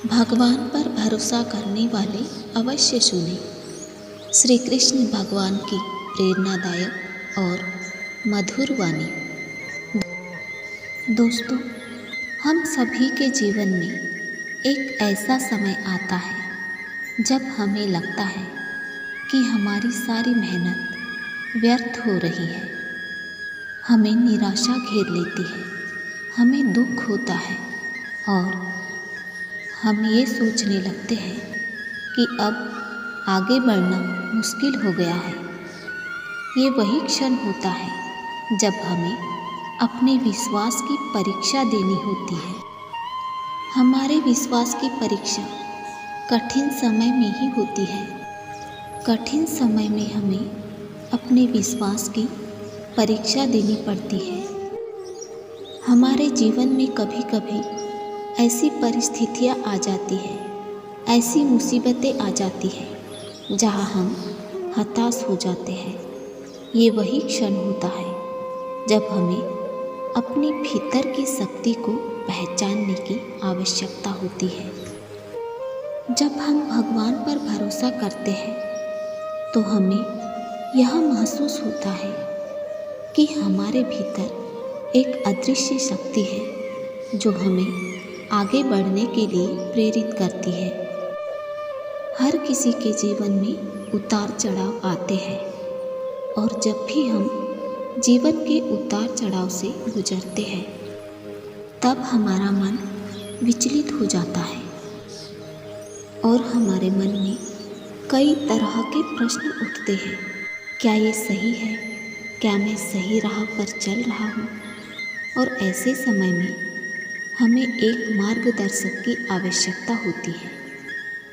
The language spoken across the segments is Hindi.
भगवान पर भरोसा करने वाले अवश्य सुने श्री कृष्ण भगवान की प्रेरणादायक और मधुर वाणी। दोस्तों, हम सभी के जीवन में एक ऐसा समय आता है जब हमें लगता है कि हमारी सारी मेहनत व्यर्थ हो रही है। हमें निराशा घेर लेती है, हमें दुख होता है और हम ये सोचने लगते हैं कि अब आगे बढ़ना मुश्किल हो गया है। ये वही क्षण होता है जब हमें अपने विश्वास की परीक्षा देनी होती है। हमारे विश्वास की परीक्षा कठिन समय में ही होती है। कठिन समय में हमें अपने विश्वास की परीक्षा देनी पड़ती है। हमारे जीवन में कभी कभी ऐसी परिस्थितियाँ आ जाती हैं, ऐसी मुसीबतें आ जाती हैं जहाँ हम हताश हो जाते हैं। ये वही क्षण होता है जब हमें अपनी भीतर की शक्ति को पहचानने की आवश्यकता होती है। जब हम भगवान पर भरोसा करते हैं तो हमें यह महसूस होता है कि हमारे भीतर एक अदृश्य शक्ति है जो हमें आगे बढ़ने के लिए प्रेरित करती है। हर किसी के जीवन में उतार चढ़ाव आते हैं और जब भी हम जीवन के उतार चढ़ाव से गुजरते हैं तब हमारा मन विचलित हो जाता है और हमारे मन में कई तरह के प्रश्न उठते हैं। क्या ये सही है? क्या मैं सही राह पर चल रहा हूँ? और ऐसे समय में हमें एक मार्गदर्शक की आवश्यकता होती है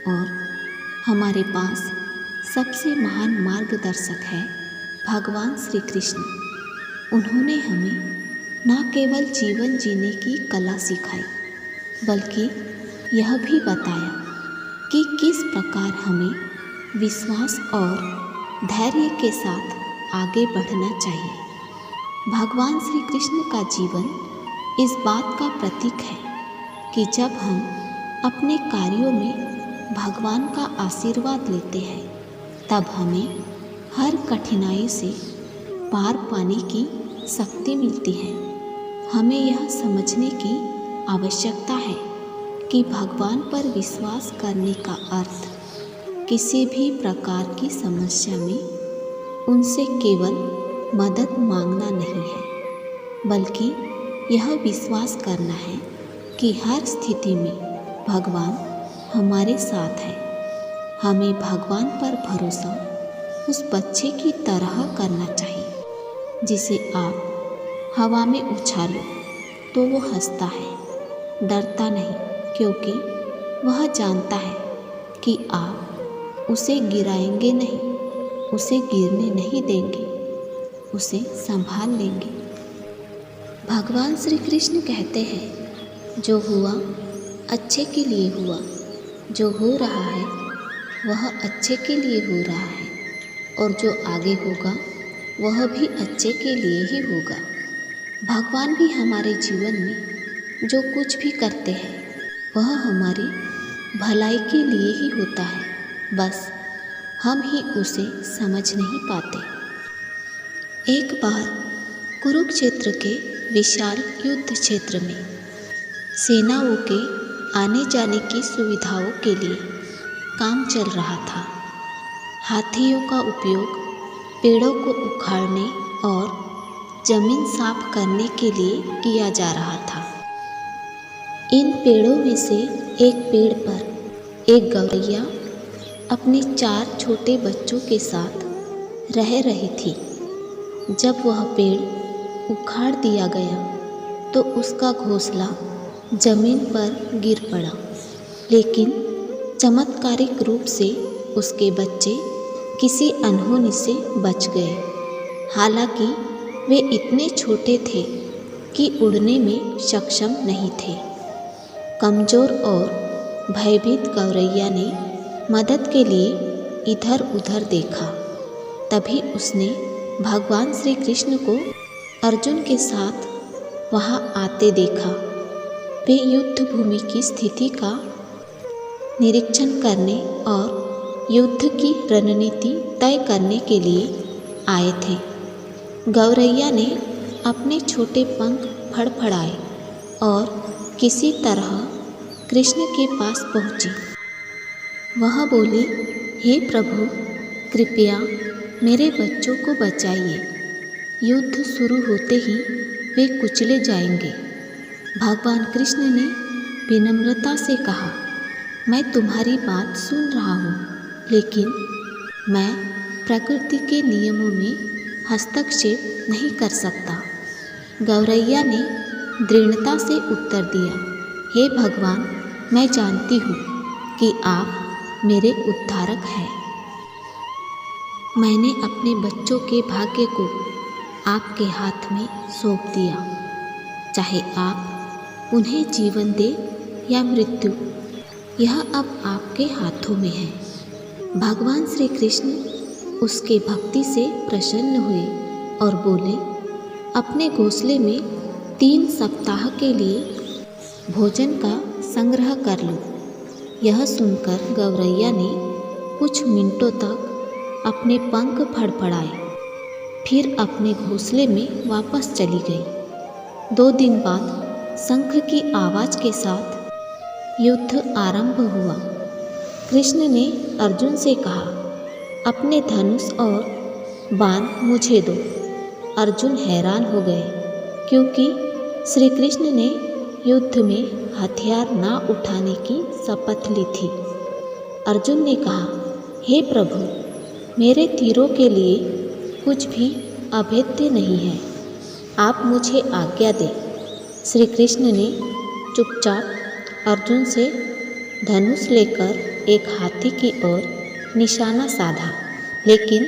और हमारे पास सबसे महान मार्गदर्शक है भगवान श्री कृष्ण। उन्होंने हमें न केवल जीवन जीने की कला सिखाई बल्कि यह भी बताया कि किस प्रकार हमें विश्वास और धैर्य के साथ आगे बढ़ना चाहिए। भगवान श्री कृष्ण का जीवन इस बात का प्रतीक है कि जब हम अपने कार्यों में भगवान का आशीर्वाद लेते हैं तब हमें हर कठिनाई से पार पाने की शक्ति मिलती है। हमें यह समझने की आवश्यकता है कि भगवान पर विश्वास करने का अर्थ किसी भी प्रकार की समस्या में उनसे केवल मदद मांगना नहीं है, बल्कि यह विश्वास करना है कि हर स्थिति में भगवान हमारे साथ है। हमें भगवान पर भरोसा उस बच्चे की तरह करना चाहिए जिसे आप हवा में उछालो तो वो हंसता है, डरता नहीं, क्योंकि वह जानता है कि आप उसे गिराएंगे नहीं, उसे गिरने नहीं देंगे, उसे संभाल लेंगे। भगवान श्री कृष्ण कहते हैं, जो हुआ अच्छे के लिए हुआ, जो हो रहा है वह अच्छे के लिए हो रहा है और जो आगे होगा वह भी अच्छे के लिए ही होगा। भगवान भी हमारे जीवन में जो कुछ भी करते हैं वह हमारी भलाई के लिए ही होता है, बस हम ही उसे समझ नहीं पाते। एक बार कुरुक्षेत्र के विशाल युद्ध क्षेत्र में सेनाओं के आने जाने की सुविधाओं के लिए काम चल रहा था। हाथियों का उपयोग पेड़ों को उखाड़ने और जमीन साफ करने के लिए किया जा रहा था। इन पेड़ों में से एक पेड़ पर एक गौरैया अपने 4 छोटे बच्चों के साथ रह रही थी। जब वह पेड़ उखाड़ दिया गया तो उसका घोंसला जमीन पर गिर पड़ा, लेकिन चमत्कारिक रूप से उसके बच्चे किसी अनहोनी से बच गए। हालांकि वे इतने छोटे थे कि उड़ने में सक्षम नहीं थे। कमज़ोर और भयभीत गौरैया ने मदद के लिए इधर उधर देखा। तभी उसने भगवान श्री कृष्ण को अर्जुन के साथ वहाँ आते देखा। वे युद्ध भूमि की स्थिति का निरीक्षण करने और युद्ध की रणनीति तय करने के लिए आए थे। गौरैया ने अपने छोटे पंख फड़फड़ाए और किसी तरह कृष्ण के पास पहुंची। वह बोली, हे प्रभु, कृपया मेरे बच्चों को बचाइए। युद्ध शुरू होते ही वे कुचले जाएंगे। भगवान कृष्ण ने विनम्रता से कहा, मैं तुम्हारी बात सुन रहा हूँ, लेकिन मैं प्रकृति के नियमों में हस्तक्षेप नहीं कर सकता। गौरैया ने दृढ़ता से उत्तर दिया, हे भगवान, मैं जानती हूँ कि आप मेरे उद्धारक हैं। मैंने अपने बच्चों के भाग्य को आपके हाथ में सौंप दिया। चाहे आप उन्हें जीवन दें या मृत्यु, यह अब आपके हाथों में है। भगवान श्री कृष्ण उसके भक्ति से प्रसन्न हुए और बोले, अपने घोंसले में 3 सप्ताह के लिए भोजन का संग्रह कर लो। यह सुनकर गौरैया ने कुछ मिनटों तक अपने पंख फड़फड़ाए, फिर अपने घोंसले में वापस चली गई। 2 दिन बाद शंख की आवाज़ के साथ युद्ध आरंभ हुआ। कृष्ण ने अर्जुन से कहा, अपने धनुष और बाण मुझे दो। अर्जुन हैरान हो गए, क्योंकि श्री कृष्ण ने युद्ध में हथियार ना उठाने की शपथ ली थी। अर्जुन ने कहा, हे प्रभु, मेरे तीरों के लिए कुछ भी अभेद्य नहीं है, आप मुझे आज्ञा दें। श्री कृष्ण ने चुपचाप अर्जुन से धनुष लेकर एक हाथी की ओर निशाना साधा, लेकिन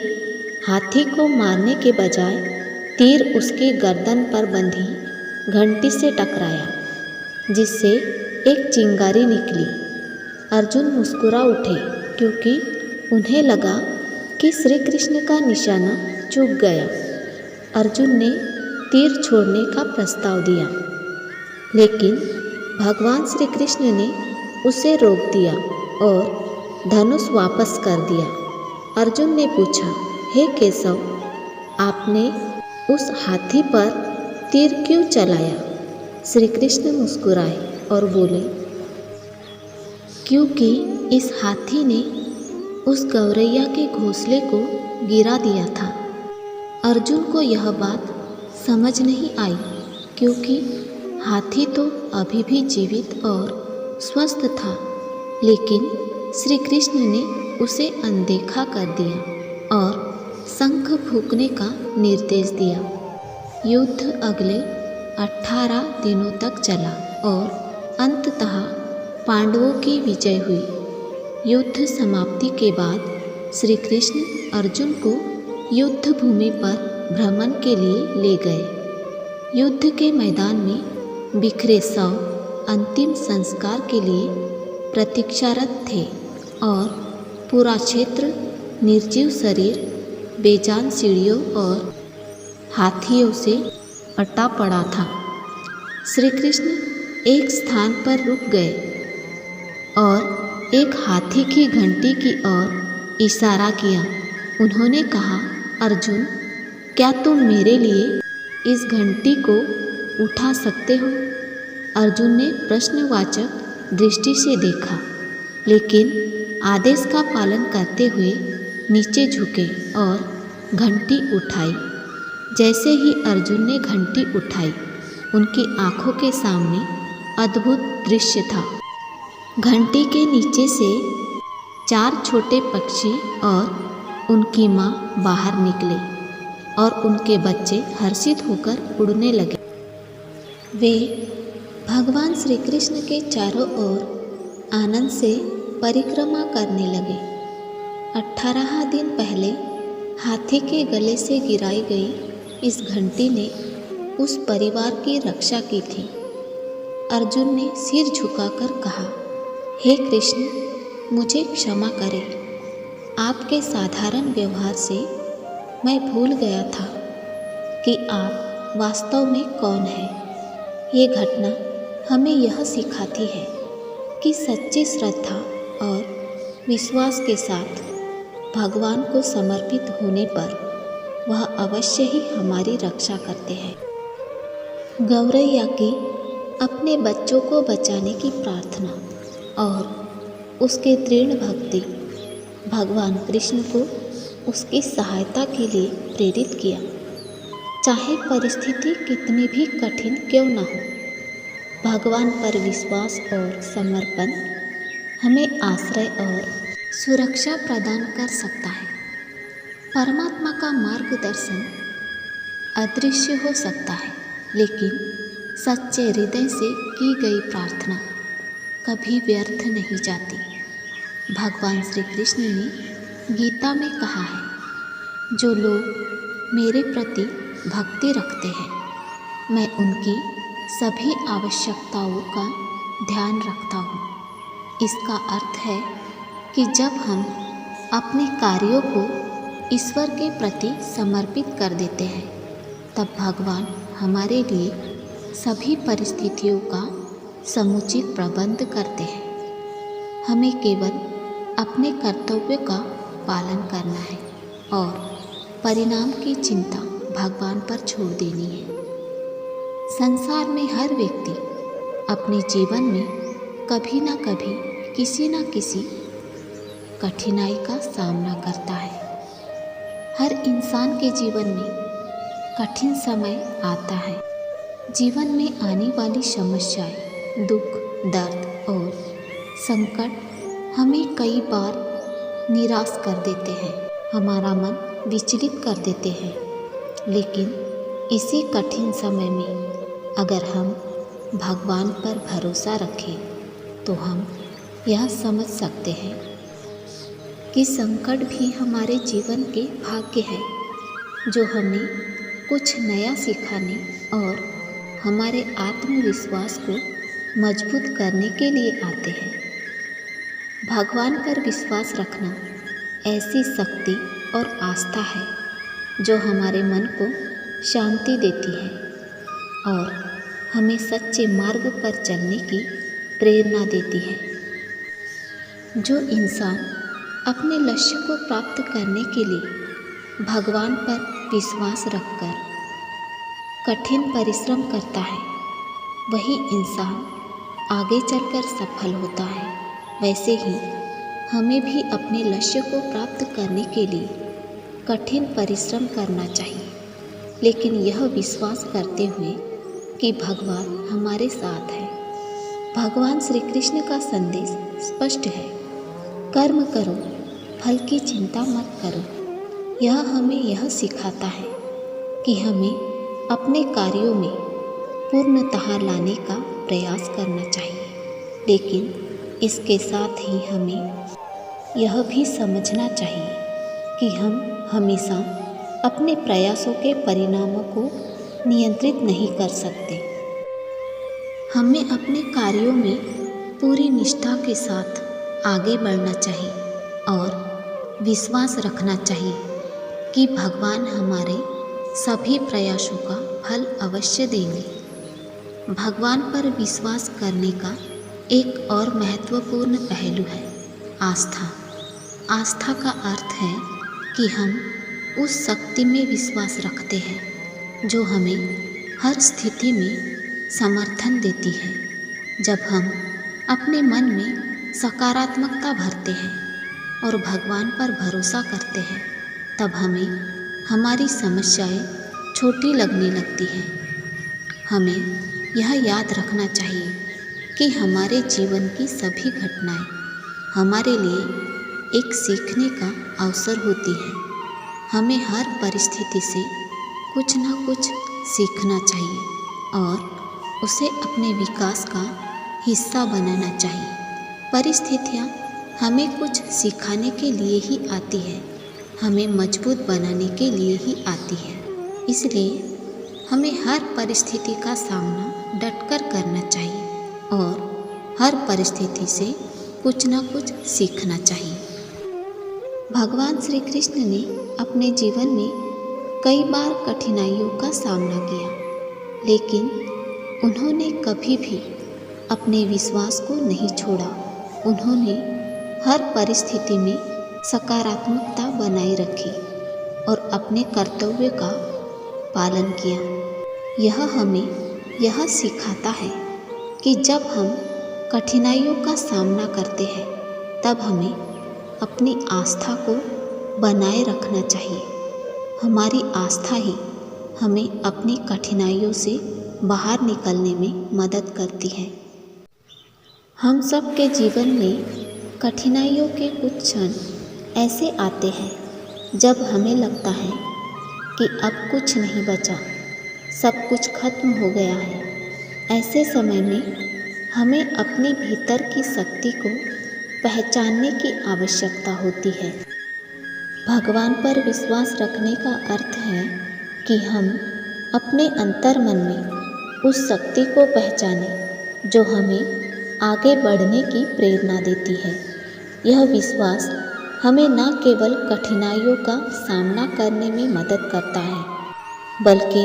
हाथी को मारने के बजाय तीर उसके गर्दन पर बंधी घंटी से टकराया, जिससे एक चिंगारी निकली। अर्जुन मुस्कुरा उठे, क्योंकि उन्हें लगा कि श्री कृष्ण का निशाना चूक गया। अर्जुन ने तीर छोड़ने का प्रस्ताव दिया, लेकिन भगवान श्री कृष्ण ने उसे रोक दिया और धनुष वापस कर दिया। अर्जुन ने पूछा, हे केशव, आपने उस हाथी पर तीर क्यों चलाया? श्री कृष्ण मुस्कुराए और बोले, क्योंकि इस हाथी ने उस गौरैया के घोंसले को गिरा दिया था। अर्जुन को यह बात समझ नहीं आई, क्योंकि हाथी तो अभी भी जीवित और स्वस्थ था, लेकिन श्री कृष्ण ने उसे अनदेखा कर दिया और शंख फूंकने का निर्देश दिया। युद्ध अगले 18 दिनों तक चला और अंततः पांडवों की विजय हुई। युद्ध समाप्ति के बाद श्री कृष्ण अर्जुन को युद्ध भूमि पर भ्रमण के लिए ले गए। युद्ध के मैदान में बिखरे शव अंतिम संस्कार के लिए प्रतीक्षारत थे और पूरा क्षेत्र निर्जीव शरीर, बेजान सीढ़ियों और हाथियों से अटा पड़ा था। श्री कृष्ण एक स्थान पर रुक गए और एक हाथी की घंटी की ओर इशारा किया। उन्होंने कहा, अर्जुन, क्या तुम मेरे लिए इस घंटी को उठा सकते हो? अर्जुन ने प्रश्नवाचक दृष्टि से देखा, लेकिन आदेश का पालन करते हुए नीचे झुके और घंटी उठाई। जैसे ही अर्जुन ने घंटी उठाई, उनकी आंखों के सामने अद्भुत दृश्य था। घंटी के नीचे से 4 छोटे पक्षी और उनकी माँ बाहर निकले और उनके बच्चे हर्षित होकर उड़ने लगे। वे भगवान श्री कृष्ण के चारों ओर आनंद से परिक्रमा करने लगे। 18 दिन पहले हाथी के गले से गिराई गई इस घंटी ने उस परिवार की रक्षा की थी। अर्जुन ने सिर झुकाकर कहा, हे कृष्ण, मुझे क्षमा करें। आपके साधारण व्यवहार से मैं भूल गया था कि आप वास्तव में कौन हैं। ये घटना हमें यह सिखाती है कि सच्ची श्रद्धा और विश्वास के साथ भगवान को समर्पित होने पर वह अवश्य ही हमारी रक्षा करते हैं। गौरैया की अपने बच्चों को बचाने की प्रार्थना और उसके दृढ़ भक्ति भगवान कृष्ण को उसकी सहायता के लिए प्रेरित किया। चाहे परिस्थिति कितनी भी कठिन क्यों न हो, भगवान पर विश्वास और समर्पण हमें आश्रय और सुरक्षा प्रदान कर सकता है। परमात्मा का मार्गदर्शन अदृश्य हो सकता है, लेकिन सच्चे हृदय से की गई प्रार्थना कभी व्यर्थ नहीं जाती। भगवान श्री कृष्ण ने गीता में कहा है, जो लोग मेरे प्रति भक्ति रखते हैं, मैं उनकी सभी आवश्यकताओं का ध्यान रखता हूँ। इसका अर्थ है कि जब हम अपने कार्यों को ईश्वर के प्रति समर्पित कर देते हैं, तब भगवान हमारे लिए सभी परिस्थितियों का समुचित प्रबंध करते हैं। हमें केवल अपने कर्तव्य का पालन करना है और परिणाम की चिंता भगवान पर छोड़ देनी है। संसार में हर व्यक्ति अपने जीवन में कभी न कभी किसी न किसी कठिनाई का सामना करता है। हर इंसान के जीवन में कठिन समय आता है। जीवन में आने वाली समस्याएं, दुख, दर्द और संकट हमें कई बार निराश कर देते हैं, हमारा मन विचलित कर देते हैं। लेकिन इसी कठिन समय में अगर हम भगवान पर भरोसा रखें तो हम यह समझ सकते हैं कि संकट भी हमारे जीवन के भाग्य है, जो हमें कुछ नया सिखाने और हमारे आत्मविश्वास को मजबूत करने के लिए आते हैं। भगवान पर विश्वास रखना ऐसी शक्ति और आस्था है जो हमारे मन को शांति देती है और हमें सच्चे मार्ग पर चलने की प्रेरणा देती है। जो इंसान अपने लक्ष्य को प्राप्त करने के लिए भगवान पर विश्वास रखकर कठिन परिश्रम करता है, वही इंसान आगे चलकर सफल होता है। वैसे ही हमें भी अपने लक्ष्य को प्राप्त करने के लिए कठिन परिश्रम करना चाहिए, लेकिन यह विश्वास करते हुए कि भगवान हमारे साथ है। भगवान श्री कृष्ण का संदेश स्पष्ट है, कर्म करो, फल की चिंता मत करो। यह हमें यह सिखाता है कि हमें अपने कार्यों में पूर्णतः लाने का प्रयास करना चाहिए, लेकिन इसके साथ ही हमें यह भी समझना चाहिए कि हम हमेशा अपने प्रयासों के परिणामों को नियंत्रित नहीं कर सकते। हमें अपने कार्यों में पूरी निष्ठा के साथ आगे बढ़ना चाहिए और विश्वास रखना चाहिए कि भगवान हमारे सभी प्रयासों का फल अवश्य देंगे। भगवान पर विश्वास करने का एक और महत्वपूर्ण पहलू है आस्था। आस्था का अर्थ है कि हम उस शक्ति में विश्वास रखते हैं जो हमें हर स्थिति में समर्थन देती है। जब हम अपने मन में सकारात्मकता भरते हैं और भगवान पर भरोसा करते हैं, तब हमें हमारी समस्याएं छोटी लगने लगती हैं। हमें यह याद रखना चाहिए कि हमारे जीवन की सभी घटनाएं हमारे लिए एक सीखने का अवसर होती है। हमें हर परिस्थिति से कुछ न कुछ सीखना चाहिए और उसे अपने विकास का हिस्सा बनाना चाहिए। परिस्थितियाँ हमें कुछ सिखाने के लिए ही आती है, हमें मजबूत बनाने के लिए ही आती है। इसलिए हमें हर परिस्थिति का सामना डटकर करना चाहिए और हर परिस्थिति से कुछ न कुछ सीखना चाहिए। भगवान श्री कृष्ण ने अपने जीवन में कई बार कठिनाइयों का सामना किया, लेकिन उन्होंने कभी भी अपने विश्वास को नहीं छोड़ा। उन्होंने हर परिस्थिति में सकारात्मकता बनाए रखी और अपने कर्तव्य का पालन किया। यह हमें यह सिखाता है कि जब हम कठिनाइयों का सामना करते हैं तब हमें अपनी आस्था को बनाए रखना चाहिए। हमारी आस्था ही हमें अपनी कठिनाइयों से बाहर निकलने में मदद करती है। हम सब के जीवन में कठिनाइयों के कुछ क्षण ऐसे आते हैं जब हमें लगता है कि अब कुछ नहीं बचा, सब कुछ खत्म हो गया है। ऐसे समय में हमें अपने भीतर की शक्ति को पहचानने की आवश्यकता होती है। भगवान पर विश्वास रखने का अर्थ है कि हम अपने अंतर्मन में उस शक्ति को पहचानें जो हमें आगे बढ़ने की प्रेरणा देती है। यह विश्वास हमें न केवल कठिनाइयों का सामना करने में मदद करता है, बल्कि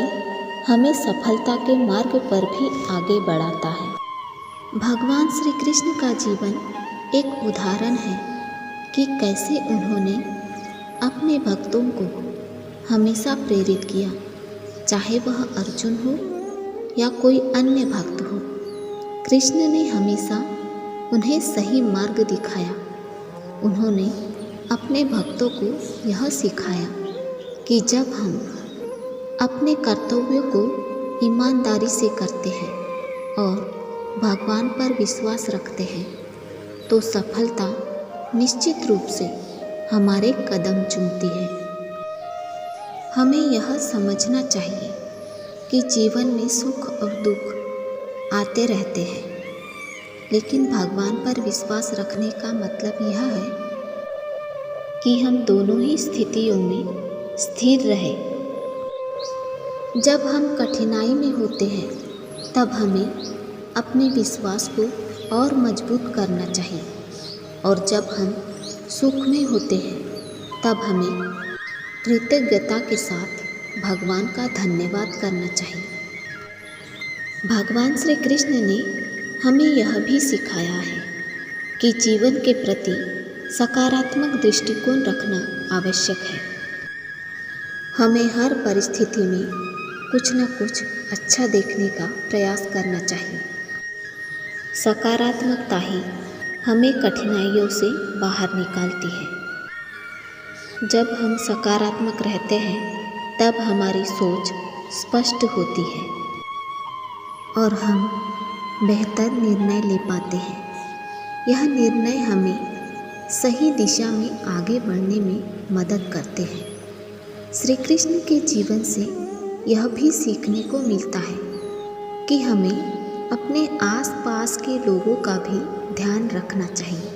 हमें सफलता के मार्ग पर भी आगे बढ़ाता है। भगवान श्री कृष्ण का जीवन एक उदाहरण है कि कैसे उन्होंने अपने भक्तों को हमेशा प्रेरित किया, चाहे वह अर्जुन हो या कोई अन्य भक्त हो। कृष्ण ने हमेशा उन्हें सही मार्ग दिखाया। उन्होंने अपने भक्तों को यह सिखाया कि जब हम अपने कर्तव्यों को ईमानदारी से करते हैं और भगवान पर विश्वास रखते हैं तो सफलता निश्चित रूप से हमारे कदम चूमती है। हमें यह समझना चाहिए कि जीवन में सुख और दुख आते रहते हैं, लेकिन भगवान पर विश्वास रखने का मतलब यह है कि हम दोनों ही स्थितियों में स्थिर रहें। जब हम कठिनाई में होते हैं तब हमें अपने विश्वास को और मजबूत करना चाहिए, और जब हम सुख में होते हैं तब हमें कृतज्ञता के साथ भगवान का धन्यवाद करना चाहिए। भगवान श्री कृष्ण ने हमें यह भी सिखाया है कि जीवन के प्रति सकारात्मक दृष्टिकोण रखना आवश्यक है। हमें हर परिस्थिति में कुछ न कुछ अच्छा देखने का प्रयास करना चाहिए। सकारात्मकता ही हमें कठिनाइयों से बाहर निकालती है। जब हम सकारात्मक रहते हैं तब हमारी सोच स्पष्ट होती है और हम बेहतर निर्णय ले पाते हैं। यह निर्णय हमें सही दिशा में आगे बढ़ने में मदद करते हैं। श्री कृष्ण के जीवन से यह भी सीखने को मिलता है कि हमें अपने आसपास के लोगों का भी ध्यान रखना चाहिए।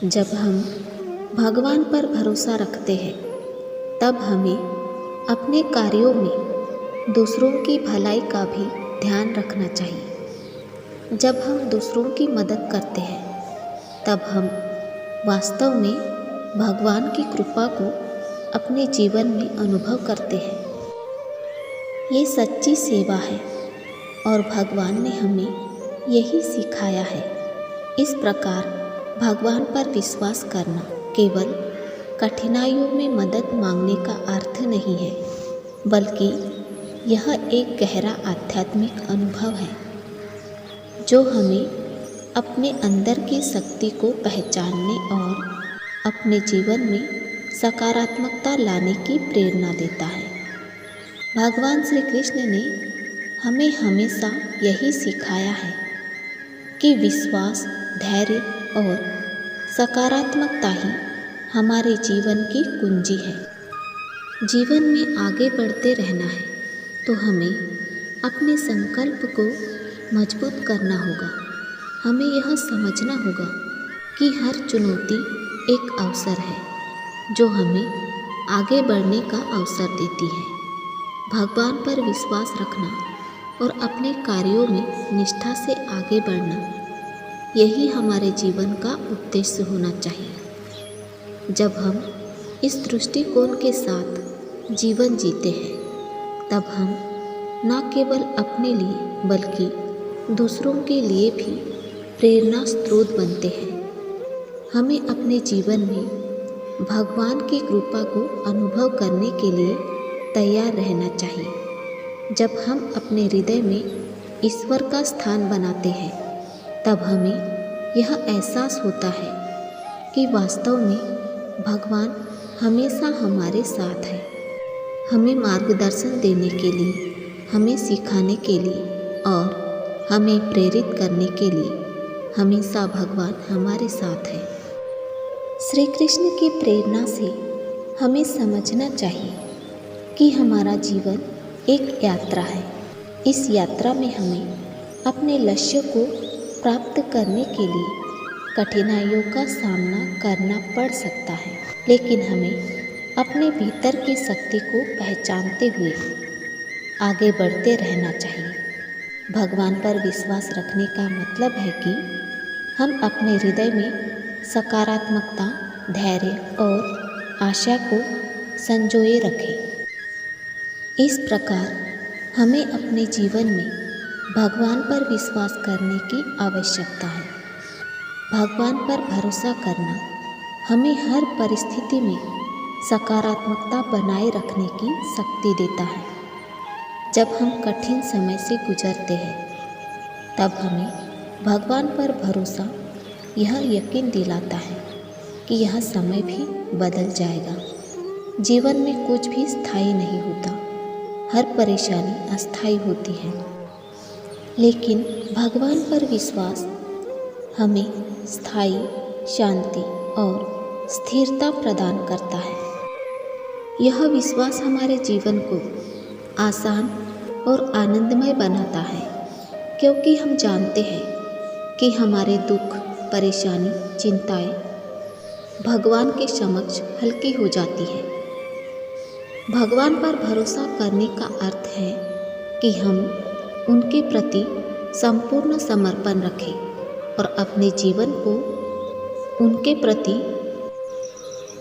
जब हम भगवान पर भरोसा रखते हैं तब हमें अपने कार्यों में दूसरों की भलाई का भी ध्यान रखना चाहिए। जब हम दूसरों की मदद करते हैं तब हम वास्तव में भगवान की कृपा को अपने जीवन में अनुभव करते हैं। ये सच्ची सेवा है और भगवान ने हमें यही सिखाया है। इस प्रकार भगवान पर विश्वास करना केवल कठिनाइयों में मदद मांगने का अर्थ नहीं है, बल्कि यह एक गहरा आध्यात्मिक अनुभव है जो हमें अपने अंदर की शक्ति को पहचानने और अपने जीवन में सकारात्मकता लाने की प्रेरणा देता है। भगवान श्री कृष्ण ने हमें हमेशा यही सिखाया है कि विश्वास, धैर्य और सकारात्मकता ही हमारे जीवन की कुंजी है। जीवन में आगे बढ़ते रहना है तो हमें अपने संकल्प को मजबूत करना होगा। हमें यह समझना होगा कि हर चुनौती एक अवसर है जो हमें आगे बढ़ने का अवसर देती है। भगवान पर विश्वास रखना और अपने कार्यों में निष्ठा से आगे बढ़ना, यही हमारे जीवन का उद्देश्य होना चाहिए। जब हम इस दृष्टिकोण के साथ जीवन जीते हैं तब हम न केवल अपने लिए बल्कि दूसरों के लिए भी प्रेरणा स्रोत बनते हैं। हमें अपने जीवन में भगवान की कृपा को अनुभव करने के लिए तैयार रहना चाहिए। जब हम अपने हृदय में ईश्वर का स्थान बनाते हैं, तब हमें यह एहसास होता है कि वास्तव में भगवान हमेशा हमारे साथ है, हमें मार्गदर्शन देने के लिए, हमें सिखाने के लिए और हमें प्रेरित करने के लिए हमेशा भगवान हमारे साथ है। श्री कृष्ण की प्रेरणा से हमें समझना चाहिए कि हमारा जीवन एक यात्रा है। इस यात्रा में हमें अपने लक्ष्य को प्राप्त करने के लिए कठिनाइयों का सामना करना पड़ सकता है, लेकिन हमें अपने भीतर की शक्ति को पहचानते हुए आगे बढ़ते रहना चाहिए। भगवान पर विश्वास रखने का मतलब है कि हम अपने हृदय में सकारात्मकता, धैर्य और आशा को संजोए रखें। इस प्रकार हमें अपने जीवन में भगवान पर विश्वास करने की आवश्यकता है। भगवान पर भरोसा करना हमें हर परिस्थिति में सकारात्मकता बनाए रखने की शक्ति देता है। जब हम कठिन समय से गुजरते हैं, तब हमें भगवान पर भरोसा यह यकीन दिलाता है कि यह समय भी बदल जाएगा। जीवन में कुछ भी स्थायी नहीं होता, हर परेशानी अस्थायी होती है, लेकिन भगवान पर विश्वास हमें स्थायी शांति और स्थिरता प्रदान करता है। यह विश्वास हमारे जीवन को आसान और आनंदमय बनाता है, क्योंकि हम जानते हैं कि हमारे दुख, परेशानी, चिंताएं भगवान के समक्ष हल्की हो जाती है। भगवान पर भरोसा करने का अर्थ है कि हम उनके प्रति संपूर्ण समर्पण रखें और अपने जीवन को उनके प्रति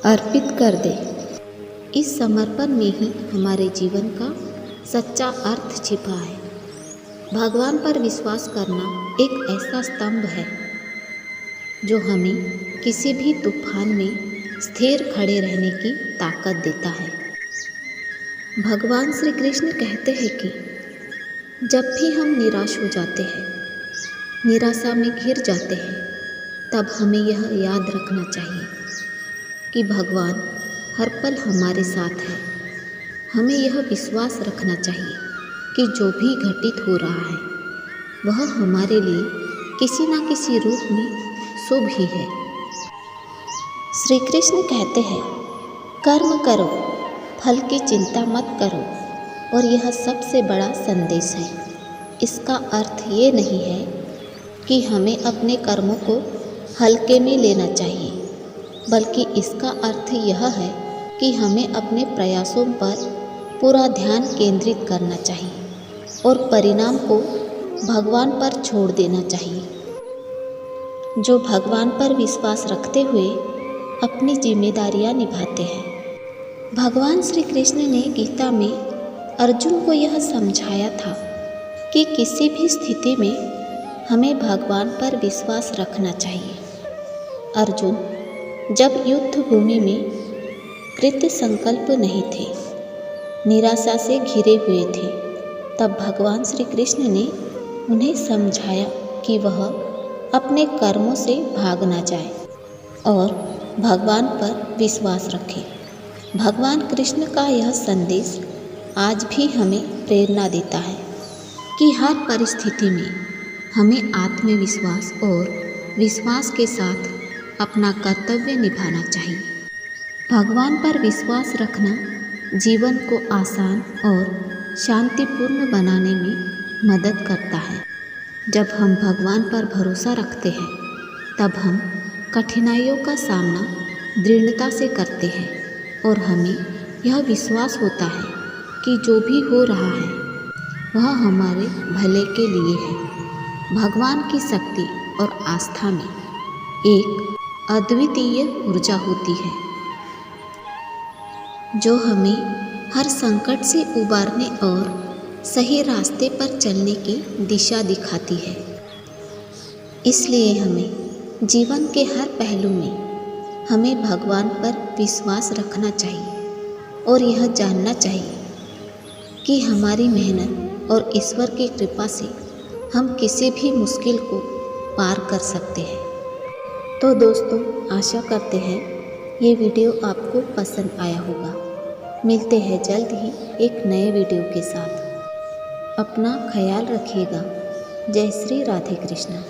अर्पित कर दें। इस समर्पण में ही हमारे जीवन का सच्चा अर्थ छिपा है। भगवान पर विश्वास करना एक ऐसा स्तंभ है जो हमें किसी भी तूफान में स्थिर खड़े रहने की ताकत देता है। भगवान श्री कृष्ण कहते हैं कि जब भी हम निराश हो जाते हैं, निराशा में घिर जाते हैं, तब हमें यह याद रखना चाहिए कि भगवान हर पल हमारे साथ है। हमें यह विश्वास रखना चाहिए कि जो भी घटित हो रहा है वह हमारे लिए किसी न किसी रूप में शुभ ही है। श्री कृष्ण कहते हैं, कर्म करो, फल की चिंता मत करो, और यह सबसे बड़ा संदेश है। इसका अर्थ ये नहीं है कि हमें अपने कर्मों को हल्के में लेना चाहिए, बल्कि इसका अर्थ यह है कि हमें अपने प्रयासों पर पूरा ध्यान केंद्रित करना चाहिए और परिणाम को भगवान पर छोड़ देना चाहिए। जो भगवान पर विश्वास रखते हुए अपनी जिम्मेदारियां निभाते हैं। भगवान श्री कृष्ण ने गीता में अर्जुन को यह समझाया था कि किसी भी स्थिति में हमें भगवान पर विश्वास रखना चाहिए। अर्जुन जब युद्ध भूमि में कृत संकल्प नहीं थे, निराशा से घिरे हुए थे, तब भगवान श्री कृष्ण ने उन्हें समझाया कि वह अपने कर्मों से भाग ना जाए और भगवान पर विश्वास रखे। भगवान कृष्ण का यह संदेश आज भी हमें प्रेरणा देता है कि हर परिस्थिति में हमें आत्मविश्वास और विश्वास के साथ अपना कर्तव्य निभाना चाहिए। भगवान पर विश्वास रखना जीवन को आसान और शांतिपूर्ण बनाने में मदद करता है। जब हम भगवान पर भरोसा रखते हैं, तब हम कठिनाइयों का सामना दृढ़ता से करते हैं और हमें यह विश्वास होता है कि जो भी हो रहा है वह हमारे भले के लिए है। भगवान की शक्ति और आस्था में एक अद्वितीय ऊर्जा होती है जो हमें हर संकट से उबारने और सही रास्ते पर चलने की दिशा दिखाती है। इसलिए हमें जीवन के हर पहलू में हमें भगवान पर विश्वास रखना चाहिए और यह जानना चाहिए कि हमारी मेहनत और ईश्वर की कृपा से हम किसी भी मुश्किल को पार कर सकते हैं। तो दोस्तों, आशा करते हैं ये वीडियो आपको पसंद आया होगा। मिलते हैं जल्द ही एक नए वीडियो के साथ। अपना ख्याल रखिएगा। जय श्री राधे कृष्णा।